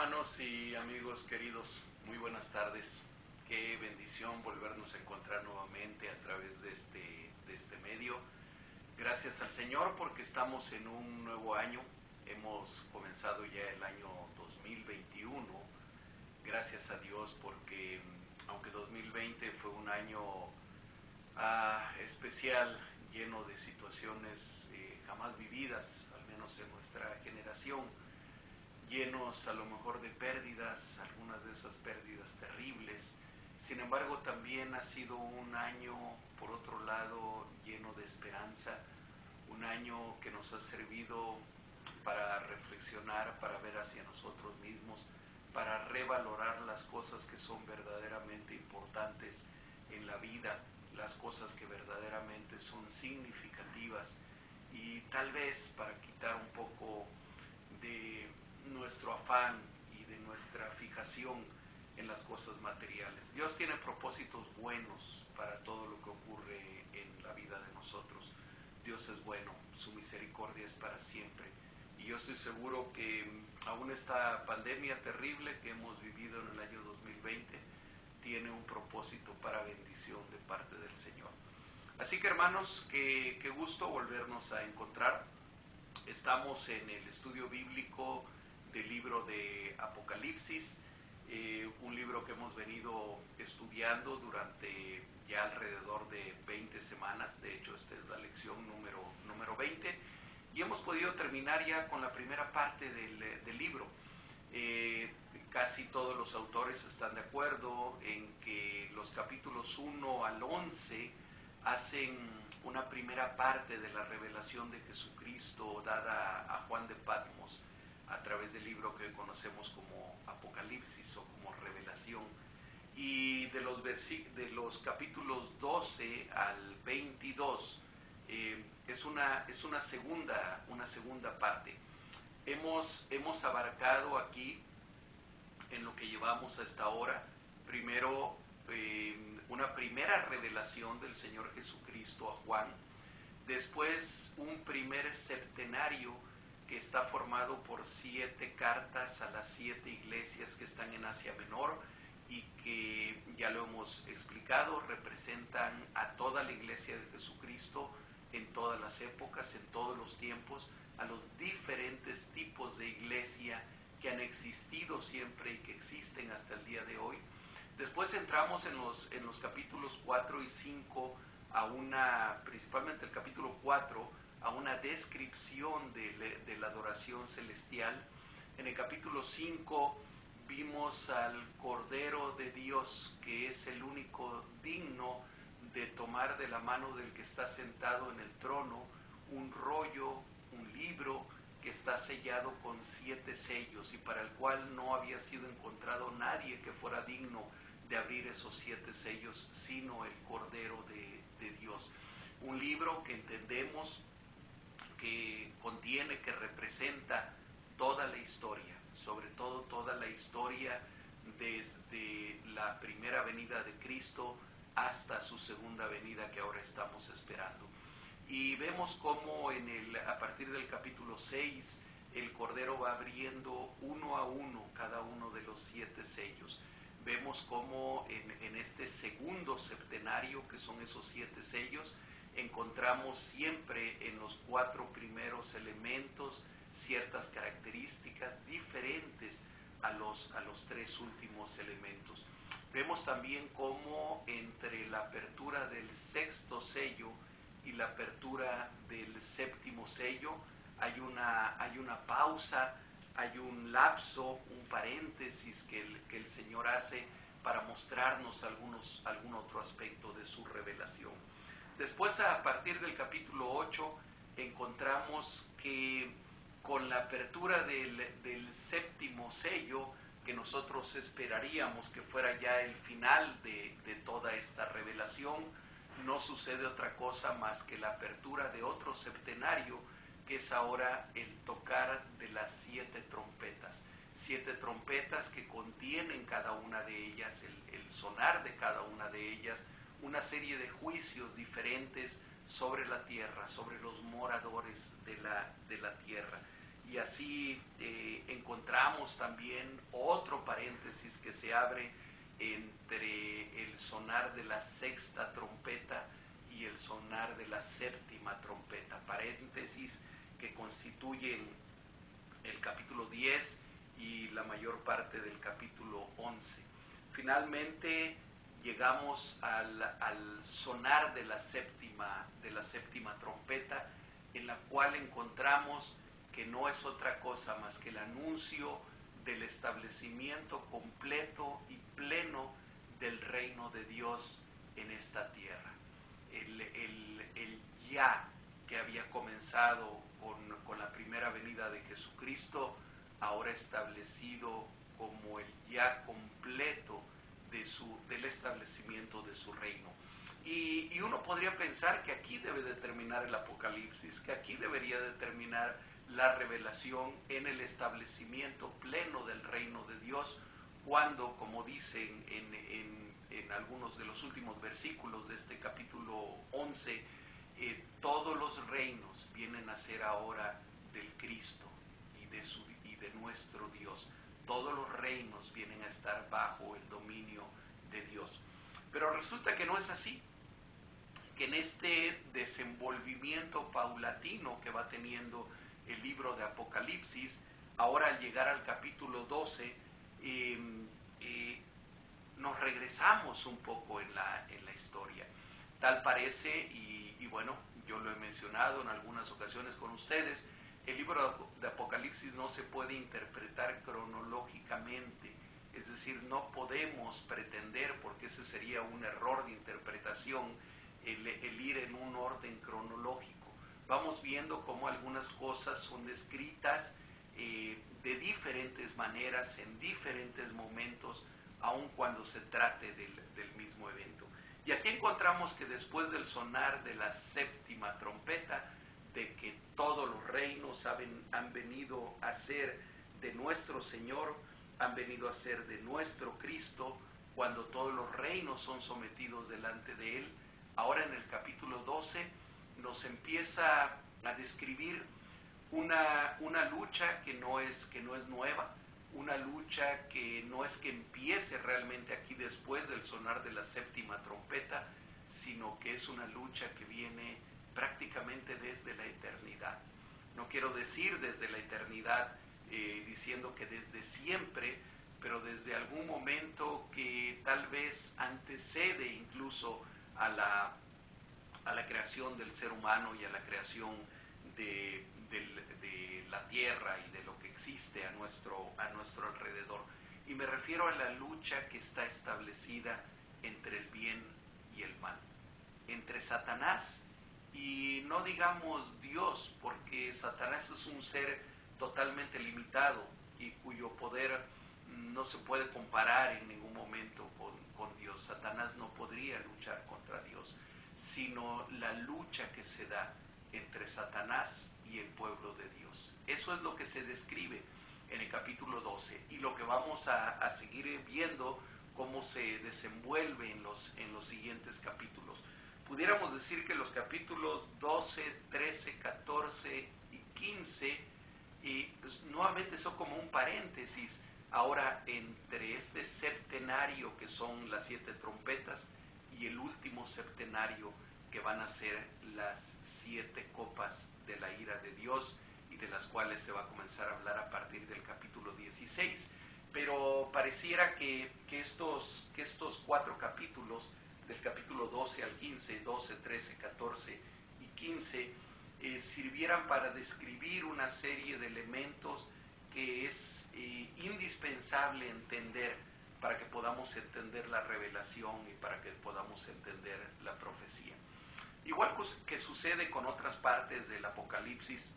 Hermanos y amigos queridos, muy buenas tardes. Qué bendición volvernos a encontrar nuevamente a través de este medio. Gracias al Señor porque estamos en un nuevo año. Hemos comenzado ya el año 2021. Gracias a Dios porque aunque 2020 fue un año especial, lleno de situaciones jamás vividas, al menos en nuestra generación, llenos a lo mejor de pérdidas, algunas de esas pérdidas terribles. Sin embargo, también ha sido un año, por otro lado, lleno de esperanza, un año que nos ha servido para reflexionar, para ver hacia nosotros mismos, para revalorar las cosas que son verdaderamente importantes en la vida, las cosas que verdaderamente son significativas, y tal vez para quitar un poco de nuestro afán y de nuestra fijación en las cosas materiales. Dios tiene propósitos buenos para todo lo que ocurre en la vida de nosotros. Dios es bueno, su misericordia es para siempre. Y yo estoy seguro que aún esta pandemia terrible que hemos vivido en el año 2020 tiene un propósito para bendición de parte del Señor. Así que, hermanos, qué gusto volvernos a encontrar. Estamos en el estudio bíblico del libro de Apocalipsis, un libro que hemos venido estudiando durante ya alrededor de 20 semanas. De hecho, esta es la lección número 20, y hemos podido terminar ya con la primera parte del libro. Casi todos los autores están de acuerdo en que los capítulos 1 al 11 hacen una primera parte de la revelación de Jesucristo dada a Juan de Patmos a través del libro que conocemos como Apocalipsis o como Revelación. Y de los capítulos 12 al 22 es una segunda parte. Hemos abarcado aquí, en lo que llevamos hasta ahora, primero una primera revelación del Señor Jesucristo a Juan, después un primer septenario que está formado por 7 cartas a las 7 iglesias que están en Asia Menor y que, ya lo hemos explicado, representan a toda la iglesia de Jesucristo en todas las épocas, en todos los tiempos, a los diferentes tipos de iglesia que han existido siempre y que existen hasta el día de hoy. Después entramos en los capítulos 4 y 5 principalmente el capítulo 4, a una descripción de la adoración celestial. En el capítulo 5 vimos al Cordero de Dios, que es el único digno de tomar de la mano del que está sentado en el trono un rollo, un libro que está sellado con 7 sellos, y para el cual no había sido encontrado nadie que fuera digno de abrir esos 7 sellos, sino el Cordero de Dios. Un libro que entendemos que contiene, que representa toda la historia, sobre todo toda la historia desde la primera venida de Cristo hasta su segunda venida, que ahora estamos esperando. Y vemos cómo a partir del capítulo 6 el Cordero va abriendo uno a uno cada uno de los 7 sellos. Vemos cómo en este segundo septenario, que son esos 7 sellos, encontramos siempre en los 4 primeros elementos ciertas características diferentes a los 3 últimos elementos. Vemos también cómo entre la apertura del 6º sello y la apertura del 7º sello hay una pausa, hay un lapso, un paréntesis que el Señor hace para mostrarnos algún otro aspecto de su revelación. Después, a partir del capítulo 8, encontramos que con la apertura del 7º sello, que nosotros esperaríamos que fuera ya el final de toda esta revelación, no sucede otra cosa más que la apertura de otro septenario, que es ahora el tocar de las 7 trompetas. 7 trompetas que contienen cada una de ellas, el sonar de cada una de ellas, una serie de juicios diferentes sobre la tierra, sobre los moradores de la tierra. y así encontramos también otro paréntesis que se abre entre el sonar de la sexta trompeta y el sonar de la séptima trompeta, paréntesis que constituyen el capítulo 10 y la mayor parte del capítulo 11. Finalmente llegamos al sonar de la séptima trompeta, en la cual encontramos que no es otra cosa más que el anuncio del establecimiento completo y pleno del reino de Dios en esta tierra. El ya que había comenzado con la primera venida de Jesucristo, ahora establecido como el ya completo del establecimiento de su reino. Y uno podría pensar que aquí debe de terminar el Apocalipsis, que aquí debería de terminar la revelación en el establecimiento pleno del reino de Dios, cuando, como dicen en algunos de los últimos versículos de este capítulo 11, todos los reinos vienen a ser ahora del Cristo y de nuestro Dios. Todos los reinos vienen a estar bajo el dominio de Dios. Pero resulta que no es así, que en este desenvolvimiento paulatino que va teniendo el libro de Apocalipsis, ahora al llegar al capítulo 12, nos regresamos un poco en la historia. Tal parece, y bueno, yo lo he mencionado en algunas ocasiones con ustedes, el libro de Apocalipsis no se puede interpretar cronológicamente, es decir, no podemos pretender, porque ese sería un error de interpretación, el ir en un orden cronológico. Vamos viendo cómo algunas cosas son descritas de diferentes maneras, en diferentes momentos, aun cuando se trate del mismo evento. Y aquí encontramos que después del sonar de la séptima trompeta, de que todos los reinos han venido a ser de nuestro Señor, han venido a ser de nuestro Cristo, cuando todos los reinos son sometidos delante de Él, ahora en el capítulo 12 nos empieza a describir una lucha que no es nueva, una lucha que no es que empiece realmente aquí después del sonar de la séptima trompeta, sino que es una lucha que viene prácticamente desde la eternidad. No quiero decir desde la eternidad diciendo que desde siempre, pero desde algún momento que tal vez antecede incluso a la creación del ser humano y a la creación de la tierra y de lo que existe a nuestro alrededor. Y me refiero a la lucha que está establecida entre el bien y el mal, entre Satanás y no digamos Dios, porque Satanás es un ser totalmente limitado y cuyo poder no se puede comparar en ningún momento con Dios. Satanás no podría luchar contra Dios, sino la lucha que se da entre Satanás y el pueblo de Dios. Eso es lo que se describe en el capítulo 12 y lo que vamos a seguir viendo cómo se desenvuelve en los siguientes capítulos. Pudiéramos decir que los capítulos 12, 13, 14 y 15 pues, nuevamente son como un paréntesis ahora entre este septenario que son las 7 trompetas y el último septenario que van a ser las 7 copas de la ira de Dios, y de las cuales se va a comenzar a hablar a partir del capítulo 16. Pero pareciera que estos 4 capítulos, del capítulo 12 al 15, 12, 13, 14 y 15, sirvieran para describir una serie de elementos que es indispensable entender para que podamos entender la revelación y para que podamos entender la profecía. Igual que sucede con otras partes del Apocalipsis,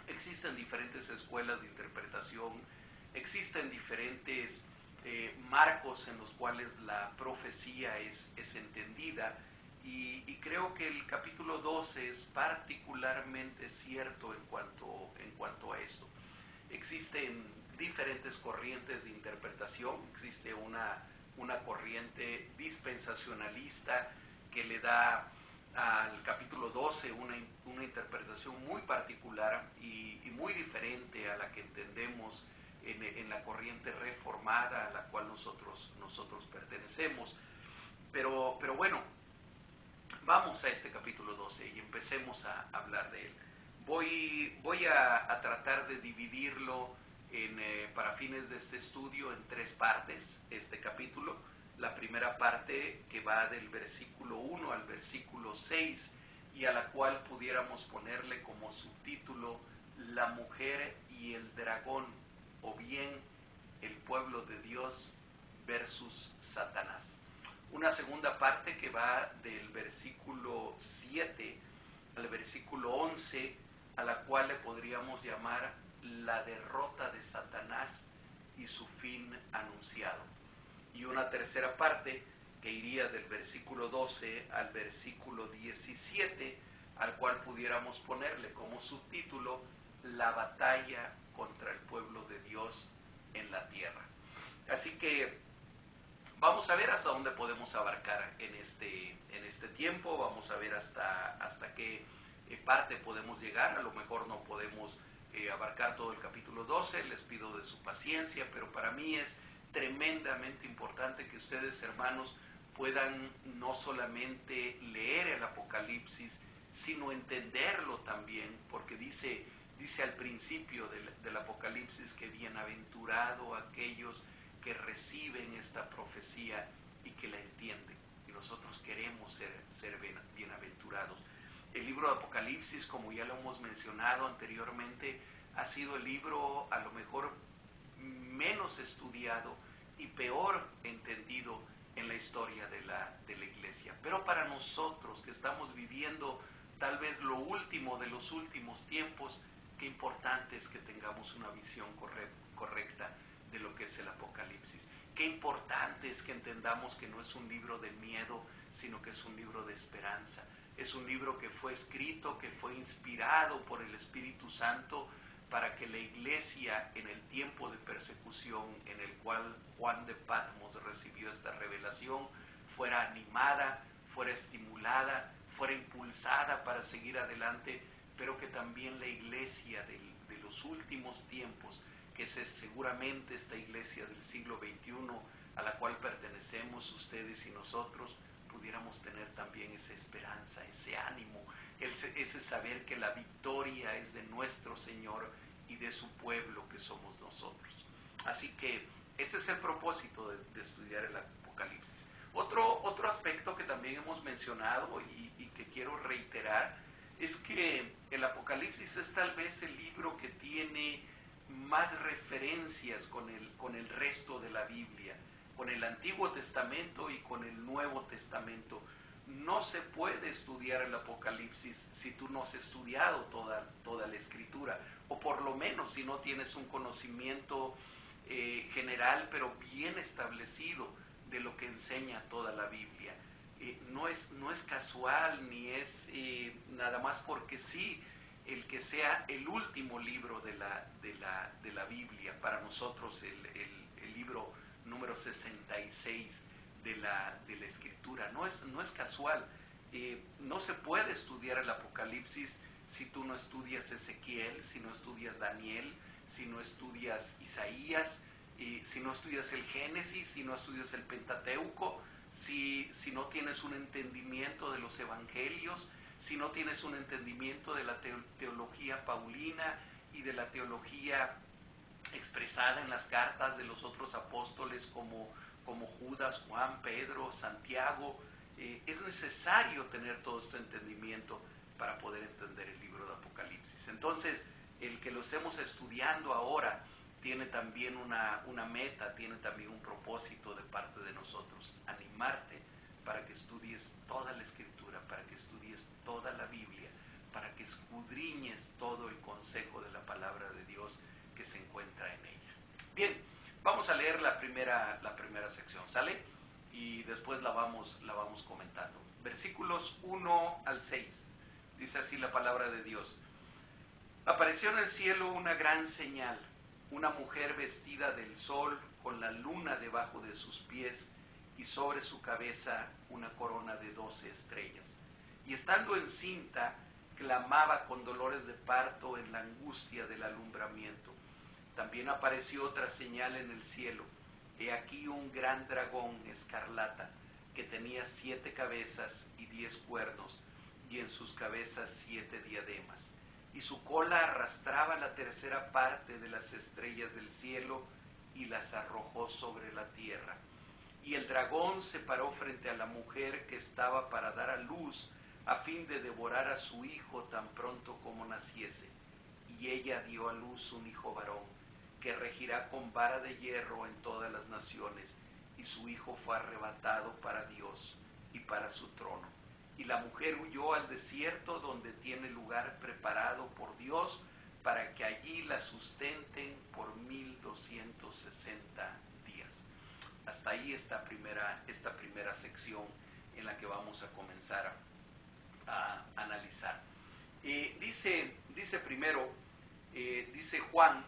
existen diferentes escuelas de interpretación, existen diferentes marcos en los cuales la profecía es entendida, y creo que el capítulo 12 es particularmente cierto en cuanto a esto. Existen diferentes corrientes de interpretación, existe una corriente dispensacionalista que le da al capítulo 12 una interpretación muy particular y muy diferente a la que entendemos en la corriente reformada a la cual nosotros pertenecemos. Pero bueno, vamos a este capítulo 12 y empecemos a hablar de él. Voy a tratar de dividirlo para fines de este estudio en tres partes, este capítulo. La primera parte que va del versículo 1 al versículo 6 y a la cual pudiéramos ponerle como subtítulo La mujer y el dragón, o bien el pueblo de Dios versus Satanás. Una segunda parte que va del versículo 7 al versículo 11, a la cual le podríamos llamar la derrota de Satanás y su fin anunciado. Y una tercera parte que iría del versículo 12 al versículo 17, al cual pudiéramos ponerle como subtítulo La batalla contra el pueblo de Dios en la tierra. Así que vamos a ver hasta dónde podemos abarcar en este tiempo, vamos a ver hasta qué parte podemos llegar. A lo mejor no podemos abarcar todo el capítulo 12, les pido de su paciencia, pero para mí es tremendamente importante que ustedes, hermanos, puedan no solamente leer el Apocalipsis, sino entenderlo también, porque dice al principio del Apocalipsis que bienaventurado aquellos que reciben esta profecía y que la entienden. Y nosotros queremos ser bienaventurados. El libro de Apocalipsis, como ya lo hemos mencionado anteriormente, ha sido el libro a lo mejor menos estudiado y peor entendido en la historia de la iglesia. Pero para nosotros que estamos viviendo tal vez lo último de los últimos tiempos, qué importante es que tengamos una visión correcta de lo que es el Apocalipsis. Qué importante es que entendamos que no es un libro de miedo, sino que es un libro de esperanza. Es un libro que fue escrito, que fue inspirado por el Espíritu Santo para que la iglesia en el tiempo de persecución en el cual Juan de Patmos recibió esta revelación, fuera animada, fuera estimulada, fuera impulsada para seguir adelante, pero que también la iglesia de los últimos tiempos, que es seguramente esta iglesia del siglo XXI a la cual pertenecemos ustedes y nosotros, pudiéramos tener también esa esperanza, ese ánimo, ese saber que la victoria es de nuestro Señor y de su pueblo que somos nosotros. Así que ese es el propósito de estudiar el Apocalipsis. Otro aspecto que también hemos mencionado y que quiero reiterar es que el Apocalipsis es tal vez el libro que tiene más referencias con el resto de la Biblia, con el Antiguo Testamento y con el Nuevo Testamento. No se puede estudiar el Apocalipsis si tú no has estudiado toda la Escritura, o por lo menos si no tienes un conocimiento general, pero bien establecido de lo que enseña toda la Biblia. No es casual ni es nada más porque sí el que sea el último libro de la Biblia, para nosotros el libro número 66 de la Escritura. No es casual. No se puede estudiar el Apocalipsis si tú no estudias Ezequiel, si no estudias Daniel, si no estudias Isaías, si no estudias el Génesis, si no estudias el Pentateuco, si no tienes un entendimiento de los evangelios, si no tienes un entendimiento de la teología paulina y de la teología expresada en las cartas de los otros apóstoles como Judas, Juan, Pedro, Santiago. Es necesario tener todo este entendimiento para poder entender el libro de Apocalipsis. Entonces, el que lo estemos estudiando ahora tiene también una meta, tiene también un propósito de parte de nosotros: animarte para que estudies toda la Escritura, para que estudies toda la Biblia, para que escudriñes todo el consejo de la palabra de Dios que se encuentra en ella. Bien, vamos a leer la primera sección, ¿sale? Y después la vamos comentando. Versículos 1 al 6. Dice así la palabra de Dios. Apareció en el cielo una gran señal, una mujer vestida del sol con la luna debajo de sus pies y sobre su cabeza una corona de 12 estrellas. y estando encinta, clamaba con dolores de parto en la angustia del alumbramiento. También apareció otra señal en el cielo. He aquí un gran dragón escarlata, que tenía 7 cabezas y 10 cuernos, y en sus cabezas 7 diademas. Y su cola arrastraba la tercera parte de las estrellas del cielo y las arrojó sobre la tierra. Y el dragón se paró frente a la mujer que estaba para dar a luz, a fin de devorar a su hijo tan pronto como naciese. Y ella dio a luz un hijo varón, que regirá con vara de hierro en todas las naciones, y su hijo fue arrebatado para Dios y para su trono. Y la mujer huyó al desierto, donde tiene lugar preparado por Dios, para que allí la sustenten por 1260 días. Hasta ahí esta primera sección en la que vamos a comenzar a analizar. Dice primero, dice Juan,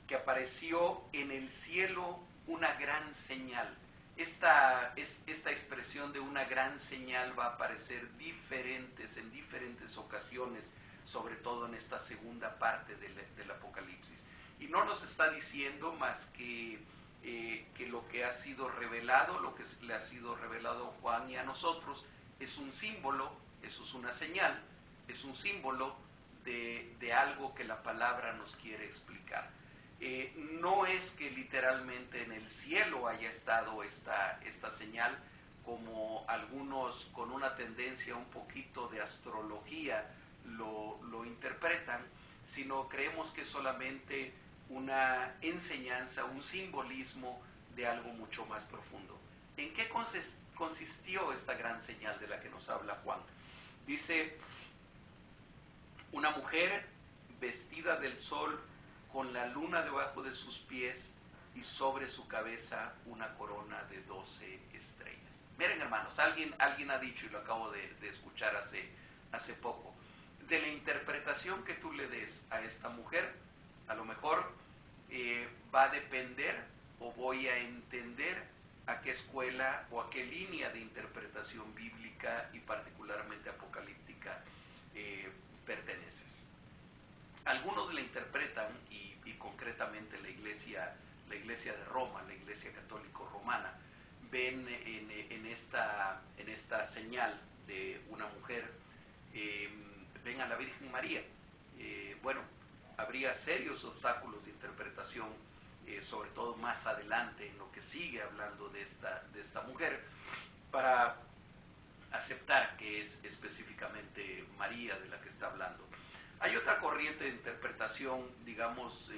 que apareció en el cielo una gran señal. Esta expresión de una gran señal va a aparecer en diferentes ocasiones, sobre todo en esta segunda parte del Apocalipsis. Y no nos está diciendo más que lo que ha sido revelado, lo que le ha sido revelado a Juan y a nosotros, es un símbolo, eso es una señal, es un símbolo de algo que la palabra nos quiere explicar. No es que literalmente en el cielo haya estado esta señal, como algunos con una tendencia un poquito de astrología lo interpretan, sino creemos que es solamente una enseñanza, un simbolismo de algo mucho más profundo. ¿En qué consistió esta gran señal de la que nos habla Juan? Dice, una mujer vestida del sol, con la luna debajo de sus pies y sobre su cabeza una corona de 12 estrellas. Miren, hermanos, alguien ha dicho, y lo acabo de escuchar hace poco, de la interpretación que tú le des a esta mujer, a lo mejor va a depender, o voy a entender a qué escuela o a qué línea de interpretación bíblica y particularmente apocalíptica perteneces. Algunos la interpretan, y concretamente la iglesia de Roma, la iglesia católico romana, ven en esta señal de una mujer, ven a la Virgen María. Bueno, habría serios obstáculos de interpretación, sobre todo más adelante en lo que sigue hablando de esta mujer, para aceptar que es específicamente María de la que está hablando. Hay otra corriente de interpretación, digamos,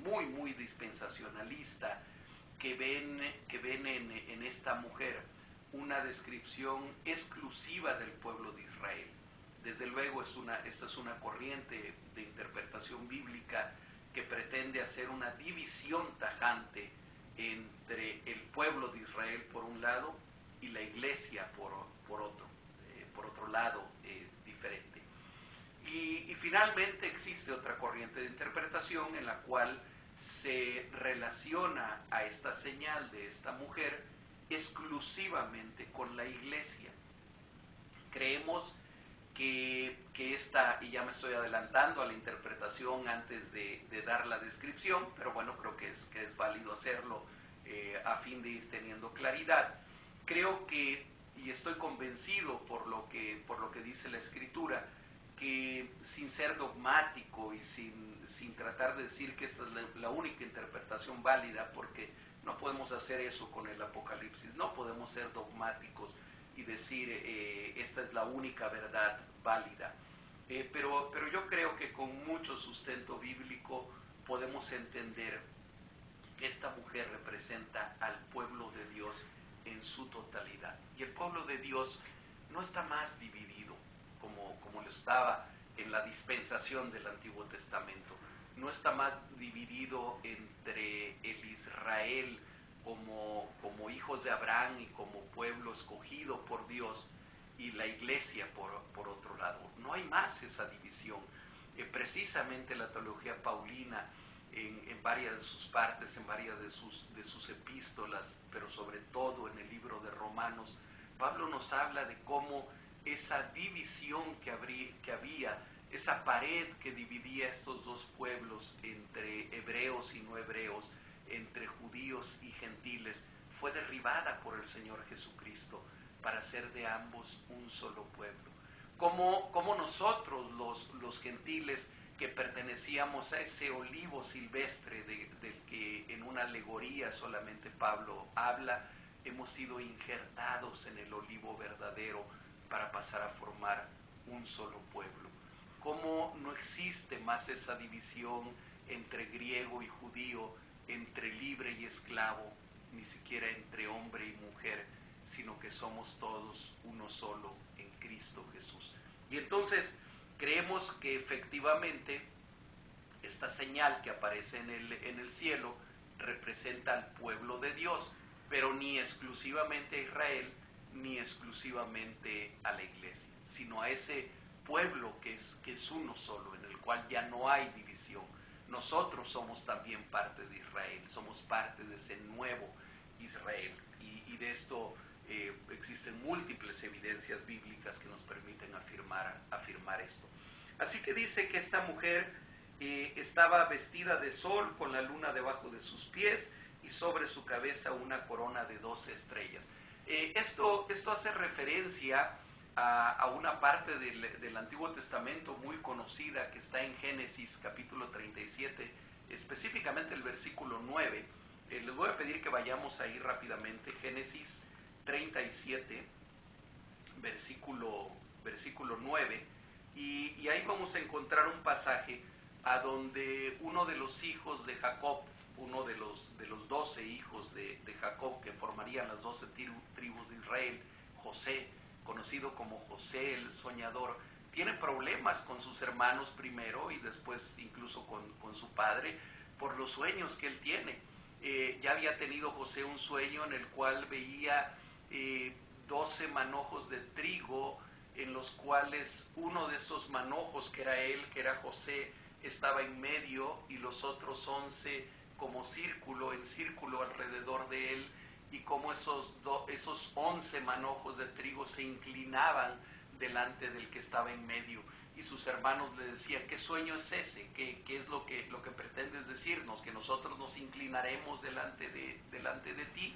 muy dispensacionalista, que ven en esta mujer una descripción exclusiva del pueblo de Israel. Desde luego esta es una corriente de interpretación bíblica que pretende hacer una división tajante entre el pueblo de Israel por un lado y la iglesia por otro lado diferente. Y finalmente existe otra corriente de interpretación en la cual se relaciona a esta señal de esta mujer exclusivamente con la iglesia. Creemos que esta, y ya me estoy adelantando a la interpretación antes de dar la descripción, pero bueno, creo que es válido hacerlo a fin de ir teniendo claridad. Creo que, y estoy convencido por lo que dice la Escritura, que sin ser dogmático y sin tratar de decir que esta es la única interpretación válida, porque no podemos hacer eso con el Apocalipsis, no podemos ser dogmáticos y decir esta es la única verdad válida. Pero yo creo que con mucho sustento bíblico podemos entender que esta mujer representa al pueblo de Dios en su totalidad. Y el pueblo de Dios no está más dividido como lo estaba en la dispensación del Antiguo Testamento. No está más dividido entre el Israel como hijos de Abraham y como pueblo escogido por Dios, y la iglesia por otro lado. No hay más esa división. Precisamente la teología paulina, en varias de sus partes, en varias de sus epístolas, pero sobre todo en el libro de Romanos, Pablo nos habla de cómo esa división que había, esa pared que dividía estos dos pueblos entre hebreos y no hebreos, entre judíos y gentiles, fue derribada por el Señor Jesucristo para hacer de ambos un solo pueblo. Como nosotros los gentiles que pertenecíamos a ese olivo silvestre del que en una alegoría solamente Pablo habla, hemos sido injertados en el olivo verdadero para pasar a formar un solo pueblo. Cómo no existe más esa división entre griego y judío, entre libre y esclavo, ni siquiera entre hombre y mujer, sino que somos todos uno solo en Cristo Jesús. Y entonces creemos que efectivamente esta señal que aparece en el cielo representa al pueblo de Dios, pero ni exclusivamente a Israel, ni exclusivamente a la iglesia, sino a ese pueblo que es uno solo, en el cual ya no hay división. Nosotros somos también parte de Israel, somos parte de ese nuevo Israel, y de esto existen múltiples evidencias bíblicas que nos permiten afirmar esto. Así que dice que esta mujer estaba vestida de sol, con la luna debajo de sus pies y sobre su cabeza una corona de 12 estrellas. Esto hace referencia a una parte del Antiguo Testamento muy conocida que está en Génesis capítulo 37, específicamente el versículo 9. Les voy a pedir que vayamos ahí rápidamente. Génesis 37, versículo 9, y ahí vamos a encontrar un pasaje a donde uno de los hijos de Jacob, uno de los 12 hijos de Jacob, que formarían las 12 tribus de Israel, José, conocido como José el soñador, tiene problemas con sus hermanos primero y después incluso con su padre por los sueños que él tiene. Ya había tenido José un sueño en el cual veía 12 manojos de trigo, en los cuales uno de esos manojos, que era él, que era José, estaba en medio, y los otros 11 como círculo, en círculo alrededor de él, y como esos 11 manojos de trigo se inclinaban delante del que estaba en medio. Y sus hermanos le decían: ¿qué sueño es ese? ¿Qué es lo que pretendes decirnos? ¿Que nosotros nos inclinaremos delante de ti?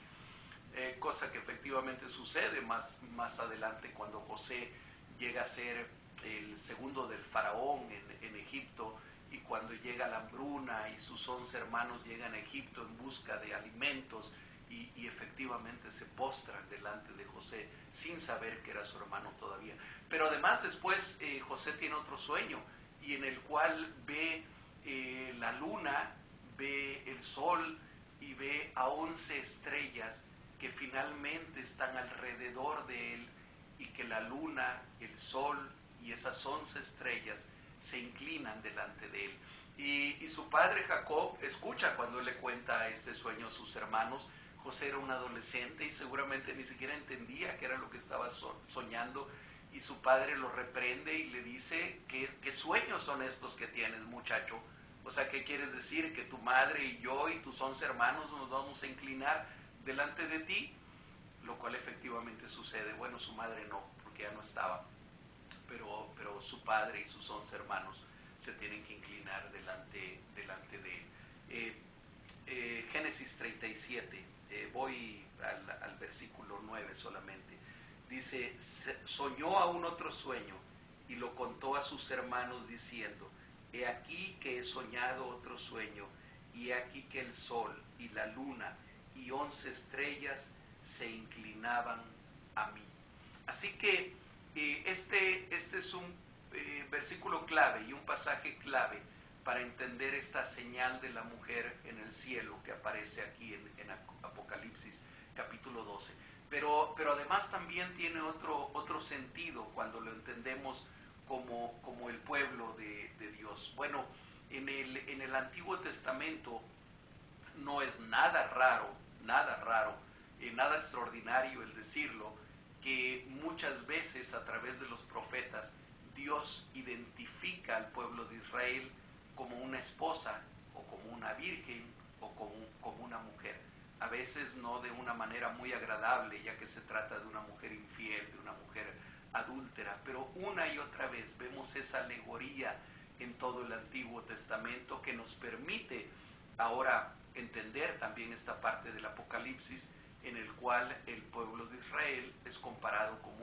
Cosa que efectivamente sucede más adelante, cuando José llega a ser el segundo del faraón en Egipto, y cuando llega la hambruna y sus 11 hermanos llegan a Egipto en busca de alimentos, y efectivamente se postran delante de José sin saber que era su hermano todavía. Pero además después José tiene otro sueño, y en el cual ve la luna, ve el sol y ve a 11 estrellas que finalmente están alrededor de él, y que la luna, el sol y esas 11 estrellas se inclinan delante de él. Y su padre Jacob escucha cuando él le cuenta este sueño a sus hermanos. José era un adolescente y seguramente ni siquiera entendía qué era lo que estaba soñando, y su padre lo reprende y le dice: ¿Qué sueños son estos que tienes, muchacho? O sea, ¿qué quieres decir? ¿Que tu madre y yo y tus 11 hermanos nos vamos a inclinar delante de ti? Lo cual efectivamente sucede. Bueno, su madre no, porque ya no estaba, pero su padre y sus 11 hermanos se tienen que inclinar delante de él. Génesis 37, voy al versículo 9 solamente. Dice: soñó aún otro sueño y lo contó a sus hermanos diciendo: he aquí que he soñado otro sueño, y he aquí que el sol y la luna y 11 estrellas se inclinaban a mí. Así que este es un versículo clave y un pasaje clave para entender esta señal de la mujer en el cielo que aparece aquí en Apocalipsis capítulo 12. Pero además también tiene otro sentido cuando lo entendemos como el pueblo de Dios. Bueno, en el Antiguo Testamento no es nada raro, nada extraordinario el decirlo, que muchas veces a través de los profetas Dios identifica al pueblo de Israel como una esposa, o como una virgen, o como una mujer. A veces no de una manera muy agradable, ya que se trata de una mujer infiel, de una mujer adúltera. Pero una y otra vez vemos esa alegoría en todo el Antiguo Testamento que nos permite ahora entender también esta parte del Apocalipsis, en el cual el pueblo de Israel es comparado con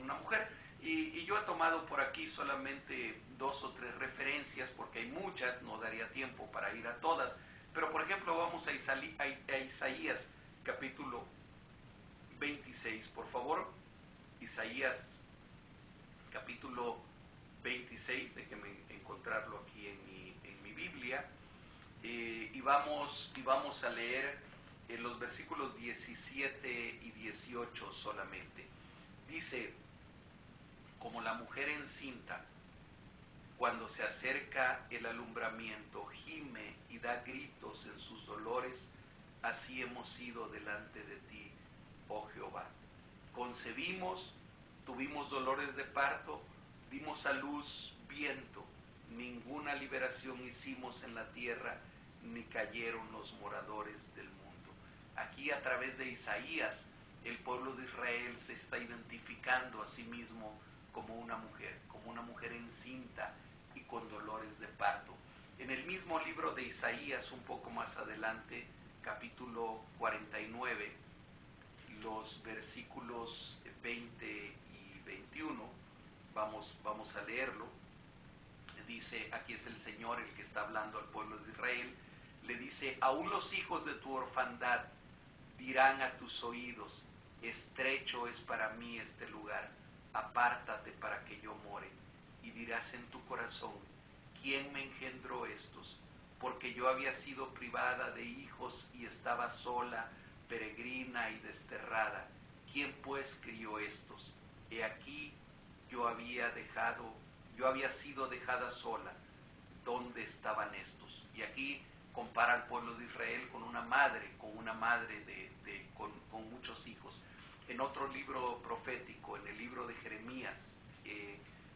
una mujer. Y yo he tomado por aquí solamente 2 o 3 referencias, porque hay muchas, no daría tiempo para ir a todas. Pero por ejemplo vamos a Isaías capítulo 26, por favor. Isaías capítulo 26, déjenme encontrarlo aquí en mi Biblia. Y vamos a leer los versículos 17 y 18 solamente. Dice: como la mujer encinta, cuando se acerca el alumbramiento, gime y da gritos en sus dolores, así hemos sido delante de ti, oh Jehová. Concebimos, tuvimos dolores de parto, dimos a luz viento, ninguna liberación hicimos en la tierra, ni cayeron los moradores del mundo. Aquí a través de Isaías, el pueblo de Israel se está identificando a sí mismo como una mujer encinta y con dolores de parto. En el mismo libro de Isaías, un poco más adelante, capítulo 49, los versículos 20 y 21, vamos a leerlo. Dice, aquí es el Señor el que está hablando al pueblo de Israel, le dice: aún los hijos de tu orfandad dirán a tus oídos: estrecho es para mí este lugar, apártate para que yo more. Y dirás en tu corazón: ¿quién me engendró estos? Porque yo había sido privada de hijos y estaba sola, peregrina y desterrada. ¿Quién pues crió estos? He aquí yo había sido dejada sola. ¿Dónde estaban estos? Y aquí compara al pueblo de Israel con una madre con muchos hijos. En otro libro profético, en el libro de Jeremías,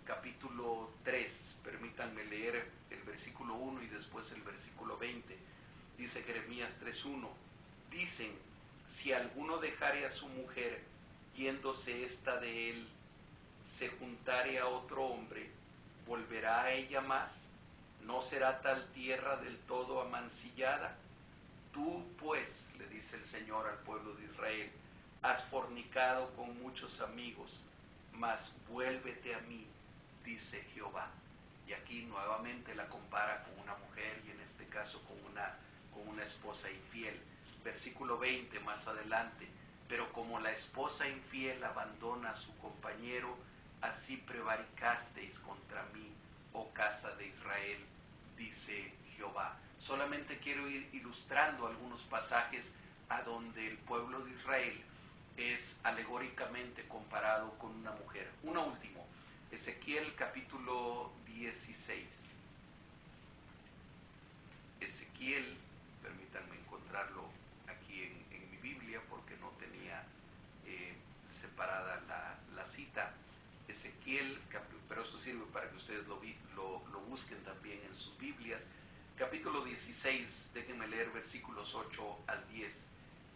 capítulo 3, permítanme leer el versículo 1 y después el versículo 20. Dice Jeremías 3:1, dicen: si alguno dejare a su mujer, yéndose ésta de él, se juntare a otro hombre, ¿volverá a ella más? ¿No será tal tierra del todo amancillada? Tú pues, le dice el Señor al pueblo de Israel, has fornicado con muchos amigos, mas vuélvete a mí, dice Jehová. Y aquí nuevamente la compara con una mujer, y en este caso con una esposa infiel. Versículo 20 más adelante: pero como la esposa infiel abandona a su compañero, así prevaricasteis contra mí, oh casa de Israel, dice Jehová. Solamente quiero ir ilustrando algunos pasajes a donde el pueblo de Israel es alegóricamente comparado con una mujer. Uno último, Ezequiel capítulo 16. Ezequiel, permítanme encontrarlo aquí en mi Biblia porque no tenía separada la cita. Ezequiel, pero eso sirve para que ustedes lo busquen también en sus Biblias. Capítulo 16, déjenme leer versículos 8 al 10.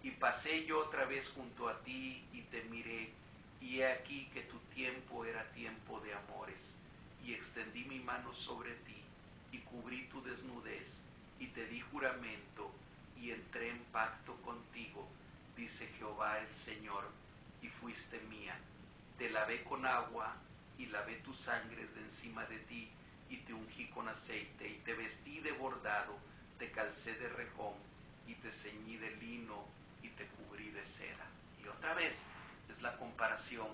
Y pasé yo otra vez junto a ti y te miré, y he aquí que tu tiempo era tiempo de amores, y extendí mi mano sobre ti, y cubrí tu desnudez, y te di juramento, y entré en pacto contigo, dice Jehová el Señor, y fuiste mía. Te lavé con agua, y lavé tus sangres de encima de ti, y te ungí con aceite, y te vestí de bordado, te calcé de rejón, y te ceñí de lino, y te cubrí de seda. Y otra vez es la comparación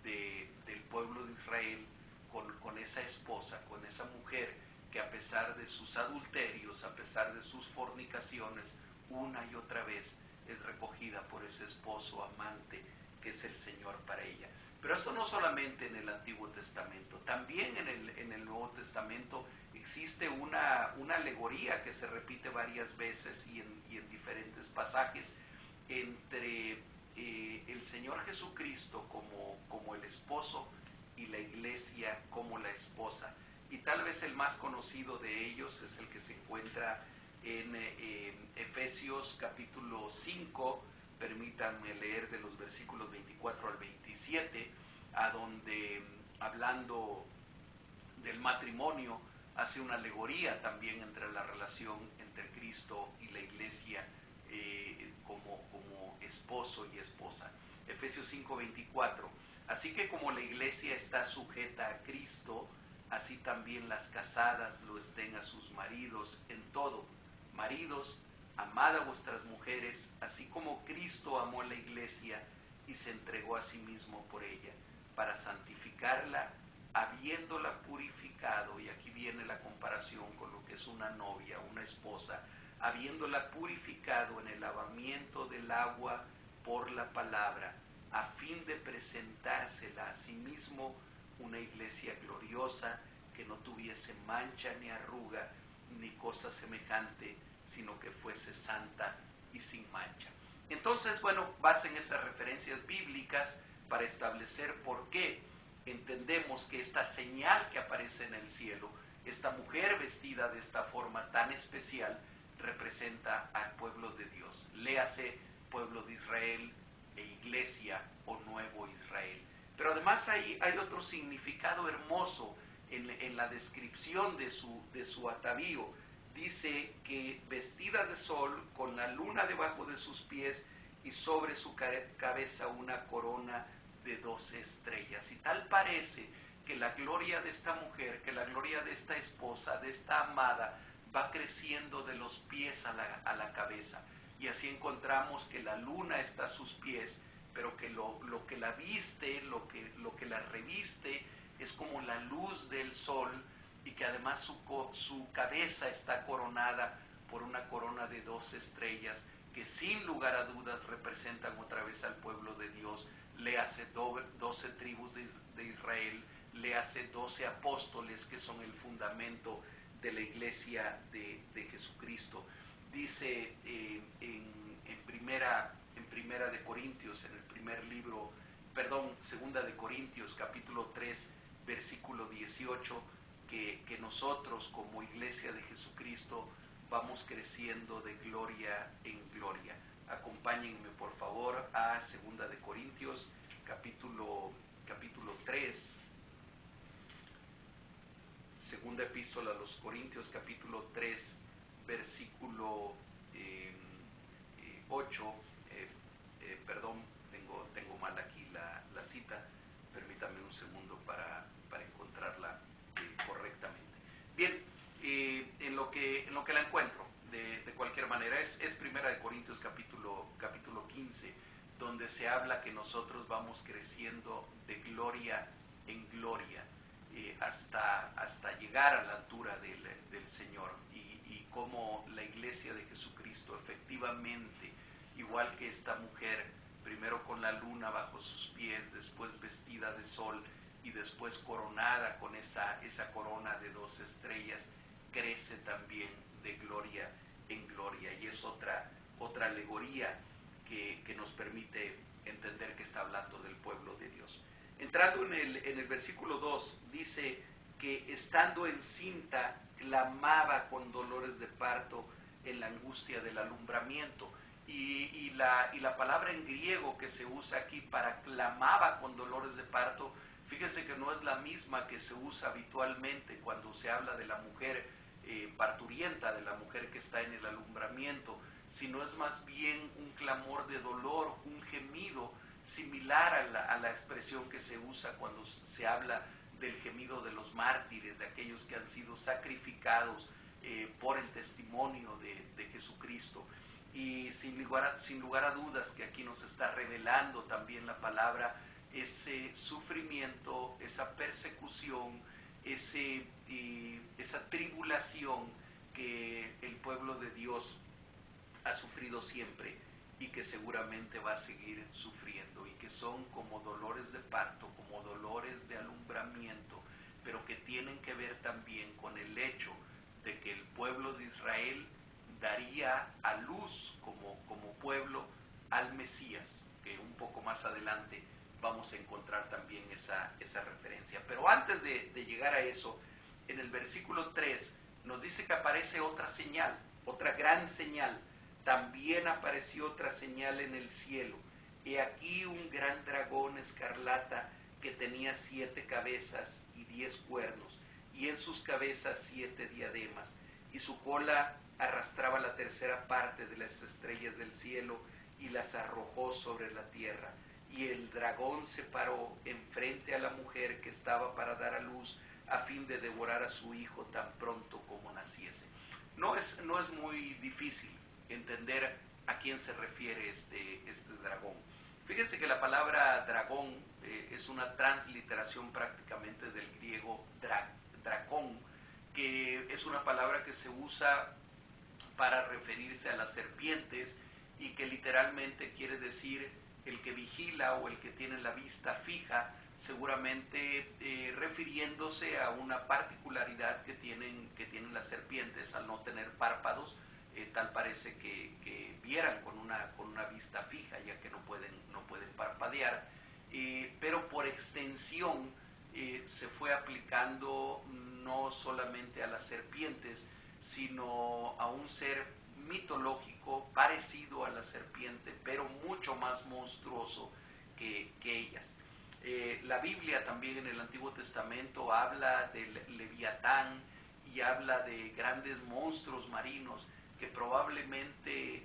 del pueblo de Israel con esa esposa, con esa mujer que a pesar de sus adulterios, a pesar de sus fornicaciones, una y otra vez es recogida por ese esposo amante que es el Señor para ella. Pero esto no solamente en el Antiguo Testamento, también en el Nuevo Testamento existe una alegoría que se repite varias veces y en diferentes pasajes entre el Señor Jesucristo como el esposo y la iglesia como la esposa. Y tal vez el más conocido de ellos es el que se encuentra en Efesios capítulo 5, permítanme leer de los versículos 24 al 27, a donde, hablando del matrimonio, hace una alegoría también entre la relación entre Cristo y la iglesia como esposo y esposa. Efesios 5:24. Así que como la iglesia está sujeta a Cristo, así también las casadas lo estén a sus maridos en todo. Maridos, amad a vuestras mujeres, así como Cristo amó a la iglesia y se entregó a sí mismo por ella, para santificarla, habiéndola purificado, y aquí viene la comparación con lo que es una novia, una esposa, habiéndola purificado en el lavamiento del agua por la palabra, a fin de presentársela a sí mismo una iglesia gloriosa, que no tuviese mancha ni arruga ni cosa semejante, sino que fuese santa y sin mancha. Entonces, bueno, basen esas referencias bíblicas para establecer por qué entendemos que esta señal que aparece en el cielo, esta mujer vestida de esta forma tan especial, representa al pueblo de Dios. Léase pueblo de Israel e iglesia o nuevo Israel. Pero además hay otro significado hermoso en la descripción de su atavío. Dice que vestida de sol, con la luna debajo de sus pies y sobre su cabeza una corona de 12 estrellas. Y tal parece que la gloria de esta mujer, que la gloria de esta esposa, de esta amada, va creciendo de los pies a la cabeza. Y así encontramos que la luna está a sus pies, pero que lo que la viste, lo que la reviste, es como la luz del sol, y que además su cabeza está coronada por una corona de 12 estrellas, que sin lugar a dudas representan otra vez al pueblo de Dios. Léase 12 tribus de Israel, léase 12 apóstoles, que son el fundamento de la iglesia de Jesucristo. Dice en primera de Corintios, en el primer libro, segunda de Corintios, capítulo 3, versículo 18, que nosotros como iglesia de Jesucristo vamos creciendo de gloria en gloria. Acompáñenme por favor a segunda de Corintios, capítulo 3, segunda epístola a los Corintios, capítulo 3, versículo 8, tengo mal aquí la cita, permítame un segundo para encontrarla correctamente. Bien, en lo que la encuentro, de cualquier manera, es primera de Corintios capítulo 15, donde se habla que nosotros vamos creciendo de gloria en gloria, hasta llegar a la altura del Señor, y cómo la iglesia de Jesucristo efectivamente, igual que esta mujer, primero con la luna bajo sus pies, después vestida de sol y después coronada con esa corona de 12 estrellas, crece también de gloria en gloria. Y es otra alegoría que nos permite entender que está hablando del pueblo de Dios. Entrando en el versículo 2, dice que estando encinta clamaba con dolores de parto en la angustia del alumbramiento. Y la palabra en griego que se usa aquí para clamaba con dolores de parto, fíjese que no es la misma que se usa habitualmente cuando se habla de la mujer parturienta, de la mujer que está en el alumbramiento, sino es más bien un clamor de dolor, un gemido similar a la expresión que se usa cuando se habla del gemido de los mártires, de aquellos que han sido sacrificados por el testimonio de Jesucristo. Y sin lugar a dudas que aquí nos está revelando también la palabra ese sufrimiento, esa persecución, esa tribulación que el pueblo de Dios ha sufrido siempre y que seguramente va a seguir sufriendo, y que son como dolores de parto, como dolores de alumbramiento, pero que tienen que ver también con el hecho de que el pueblo de Israel daría a luz como pueblo al Mesías, que un poco más adelante vamos a encontrar también esa referencia. Pero antes de llegar a eso, en el versículo 3 nos dice que aparece otra señal, otra gran señal. También apareció otra señal en el cielo. He aquí un gran dragón escarlata que tenía 7 cabezas y 10 cuernos, y en sus cabezas 7 diademas, y su cola arrastraba la tercera parte de las estrellas del cielo y las arrojó sobre la tierra. Y el dragón se paró enfrente a la mujer que estaba para dar a luz, a fin de devorar a su hijo tan pronto como naciese. No es muy difícil entender a quién se refiere este dragón. Fíjense que la palabra dragón es una transliteración prácticamente del griego dracón, que es una palabra que se usa para referirse a las serpientes y que literalmente quiere decir el que vigila o el que tiene la vista fija, seguramente refiriéndose a una particularidad que tienen las serpientes al no tener párpados. Tal parece que vieran con una vista fija, ya que no pueden parpadear, pero por extensión se fue aplicando no solamente a las serpientes, sino a un ser mitológico parecido a la serpiente, pero mucho más monstruoso que ellas. La Biblia también en el Antiguo Testamento habla del Leviatán y habla de grandes monstruos marinos que probablemente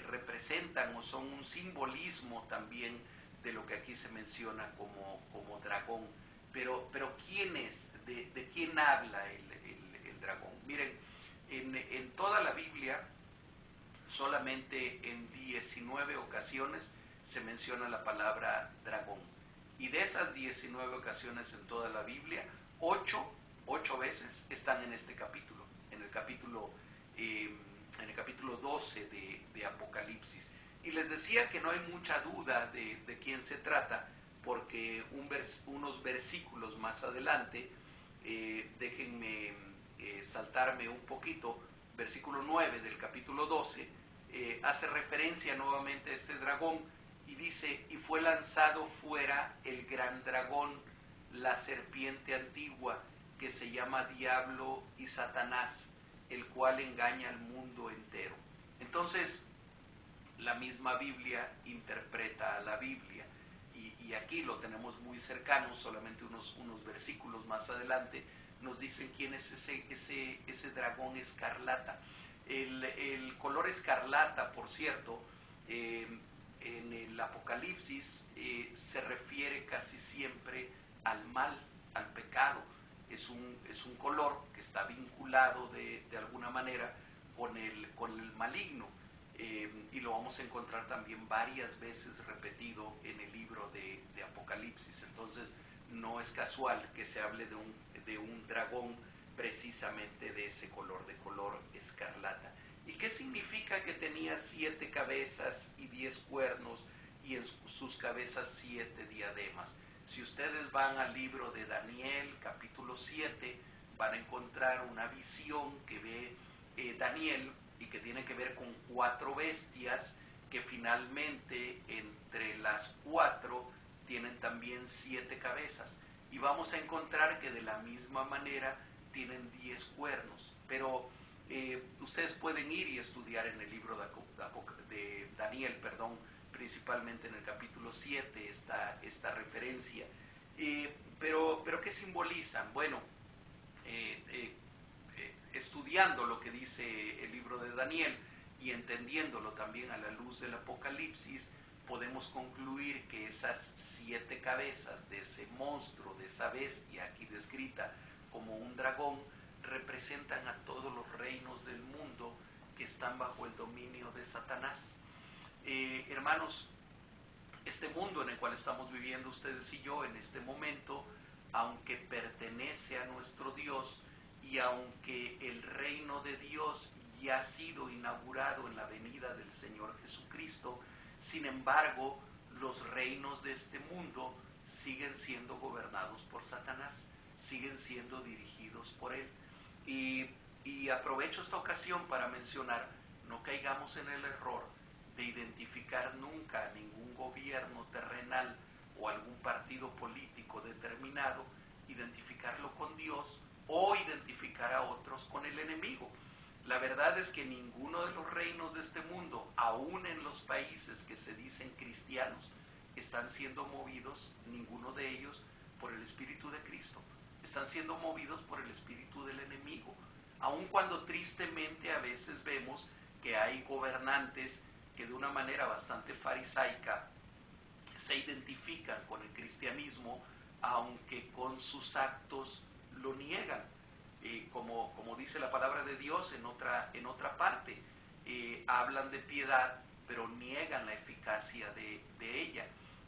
representan o son un simbolismo también de lo que aquí se menciona como dragón. Pero ¿quién es? ¿De quién habla el dragón? Miren, en toda la Biblia, solamente en 19 ocasiones se menciona la palabra dragón. Y de esas 19 ocasiones en toda la Biblia, 8 veces están en este capítulo, en el capítulo 12 de Apocalipsis. Y les decía que no hay mucha duda de quién se trata, porque unos versículos más adelante, déjenme saltarme un poquito, versículo 9 del capítulo 12, hace referencia nuevamente a este dragón y dice: y fue lanzado fuera el gran dragón, la serpiente antigua, que se llama Diablo y Satanás, el cual engaña al mundo entero. Entonces, la misma Biblia interpreta a la Biblia, y aquí lo tenemos muy cercano, solamente unos versículos más adelante nos dicen quién es ese dragón escarlata. El color escarlata, por cierto, en el Apocalipsis se refiere casi siempre al mal, al pecado. Es un color que está vinculado de alguna manera con el maligno, y lo vamos a encontrar también varias veces repetido en el libro de Apocalipsis. Entonces no es casual que se hable de un dragón precisamente de ese color, de color escarlata. ¿Y qué significa que tenía 7 cabezas y 10 cuernos y en sus cabezas 7 diademas? Si ustedes van al libro de Daniel, capítulo 7, van a encontrar una visión que ve Daniel y que tiene que ver con 4 bestias que finalmente entre las 4 tienen también 7 cabezas. Y vamos a encontrar que de la misma manera tienen 10 cuernos. Pero ustedes pueden ir y estudiar en el libro de Daniel, principalmente en el capítulo 7 esta referencia. Pero ¿qué simbolizan? Bueno, estudiando lo que dice el libro de Daniel y entendiéndolo también a la luz del Apocalipsis, podemos concluir que esas 7 cabezas de ese monstruo, de esa bestia aquí descrita como un dragón, representan a todos los reinos del mundo que están bajo el dominio de Satanás. Hermanos, este mundo en el cual estamos viviendo ustedes y yo en este momento, aunque pertenece a nuestro Dios y aunque el reino de Dios ya ha sido inaugurado en la venida del Señor Jesucristo, sin embargo, los reinos de este mundo siguen siendo gobernados por Satanás, siguen siendo dirigidos por él. Y aprovecho esta ocasión para mencionar, no caigamos en el error de identificar nunca a ningún gobierno terrenal o algún partido político determinado, identificarlo con Dios o identificar a otros con el enemigo. La verdad es que ninguno de los reinos de este mundo, aún en los países que se dicen cristianos, están siendo movidos, ninguno de ellos, por el Espíritu de Cristo, están siendo movidos por el espíritu del enemigo. Aun cuando tristemente a veces vemos que hay gobernantes que de una manera bastante farisaica se identifican con el cristianismo, aunque con sus actos lo niegan. Como dice la palabra de Dios en otra parte, hablan de piedad, pero niegan la eficacia de ella.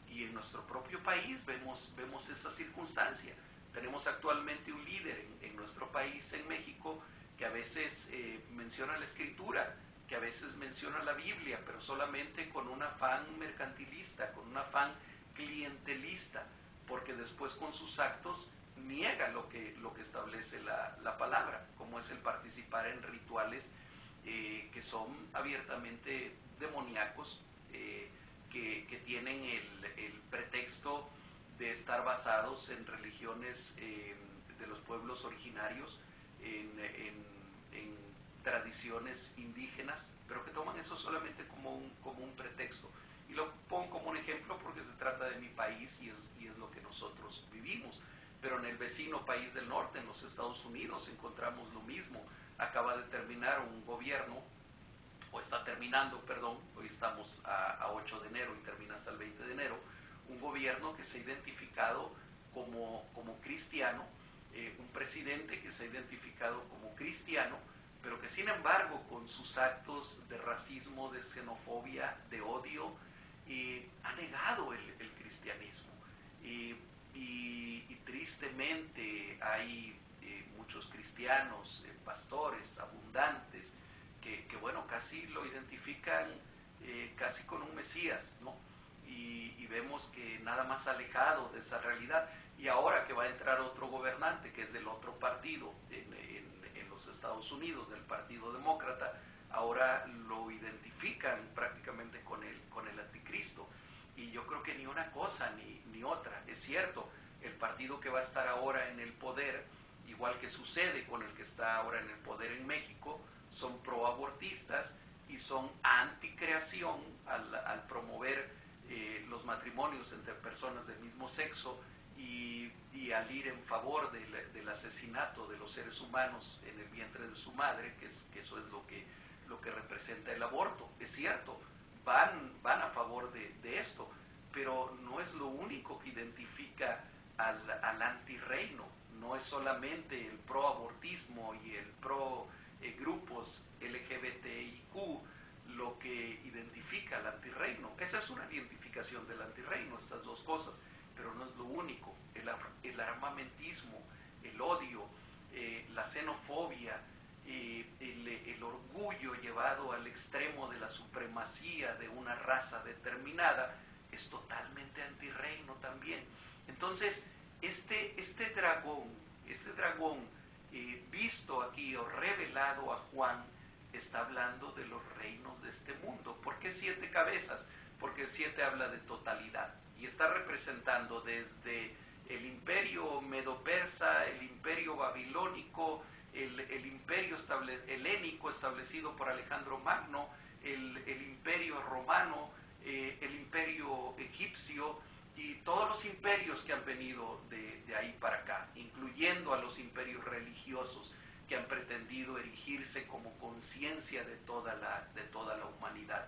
Y en nuestro propio país vemos esa circunstancia. Tenemos actualmente un líder en nuestro país, en México, que a veces menciona la Escritura, que a veces menciona la Biblia, pero solamente con un afán mercantilista, con un afán clientelista, porque después con sus actos niega lo que establece la palabra, como es el participar en rituales que son abiertamente demoníacos, que tienen el pretexto de estar basados en religiones de los pueblos originarios, en tradiciones indígenas, pero que toman eso solamente como un pretexto. Y lo pongo como un ejemplo porque se trata de mi país y es lo que nosotros vivimos. Pero en el vecino país del norte, en los Estados Unidos, encontramos lo mismo. Acaba de terminar un gobierno, o está terminando, perdón, hoy estamos a 8 de enero y termina hasta el 20 de enero, un gobierno que se ha identificado como cristiano, un presidente que se ha identificado como cristiano, pero que sin embargo con sus actos de racismo, de xenofobia, de odio, ha negado el cristianismo. Y tristemente hay muchos cristianos, pastores abundantes, que bueno, casi lo identifican casi con un Mesías, ¿no? Y vemos que nada más alejado de esa realidad. Y ahora que va a entrar otro gobernante, que es del otro partido en los Estados Unidos, del Partido Demócrata, ahora lo identifican prácticamente con el anticristo. Y yo creo que ni una cosa ni otra. Es cierto, el partido que va a estar ahora en el poder, igual que sucede con el que está ahora en el poder en México, son proabortistas y son anticreación al promover los matrimonios entre personas del mismo sexo y al ir en favor del asesinato de los seres humanos en el vientre de su madre, que eso es lo que representa el aborto. Es cierto, van a favor de esto, pero no es lo único que identifica al antirreino. No es solamente el pro-abortismo y el pro-grupos LGBTIQ lo que identifica al antirreino. Esa es una identificación del antirreino, estas dos cosas, pero no es lo único. El armamentismo, el odio, la xenofobia, el orgullo llevado al extremo de la supremacía de una raza determinada, es totalmente antirreino también. Entonces, este dragón visto aquí o revelado a Juan, está hablando de los reinos de este mundo. ¿Por qué 7 cabezas? Porque el 7 habla de totalidad y está representando desde el imperio medo-persa, el imperio babilónico, el imperio helénico establecido por Alejandro Magno, el imperio romano, el imperio egipcio y todos los imperios que han venido de ahí para acá, incluyendo a los imperios religiosos que han pretendido erigirse como conciencia de toda la humanidad,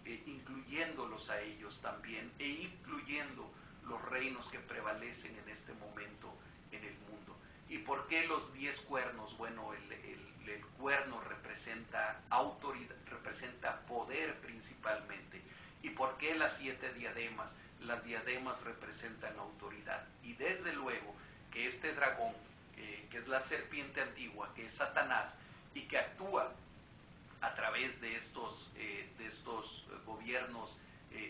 incluyéndolos a ellos también e incluyendo los reinos que prevalecen en este momento en el mundo. ¿Y por qué los 10 cuernos? Bueno, el cuerno representa autoridad, representa poder principalmente. ¿Y por qué las 7 diademas? Las diademas representan autoridad. Y desde luego que este dragón, que es la serpiente antigua, que es Satanás, y que actúa a través de estos gobiernos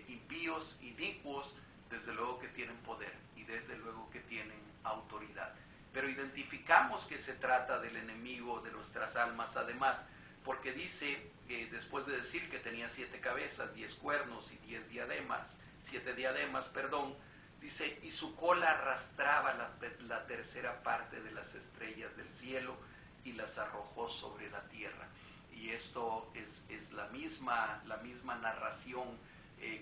impíos, inicuos, desde luego que tienen poder y desde luego que tienen autoridad. Pero identificamos que se trata del enemigo de nuestras almas además, porque dice, después de decir que tenía 7 cabezas, 10 cuernos y 10 diademas, 7 diademas, perdón, dice, y su cola arrastraba la tercera parte de las estrellas del cielo y las arrojó sobre la tierra. Y esto es la misma narración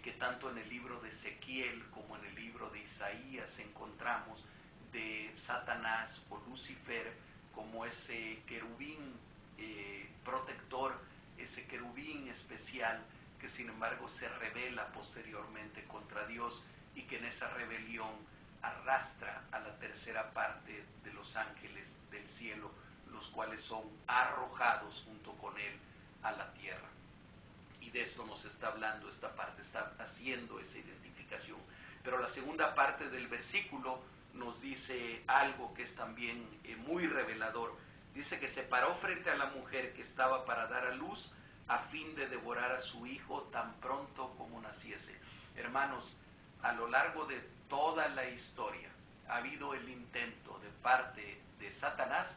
que tanto en el libro de Ezequiel como en el libro de Isaías encontramos de Satanás o Lucifer como ese querubín protector, ese querubín especial que sin embargo se rebela posteriormente contra Dios y que en esa rebelión arrastra a la tercera parte de los ángeles del cielo, los cuales son arrojados junto con él a la tierra. Y de esto nos está hablando esta parte, está haciendo esa identificación. Pero la segunda parte del versículo nos dice algo que es también muy revelador. Dice que se paró frente a la mujer que estaba para dar a luz a fin de devorar a su hijo tan pronto como naciese. Hermanos, a lo largo de toda la historia ha habido el intento de parte de Satanás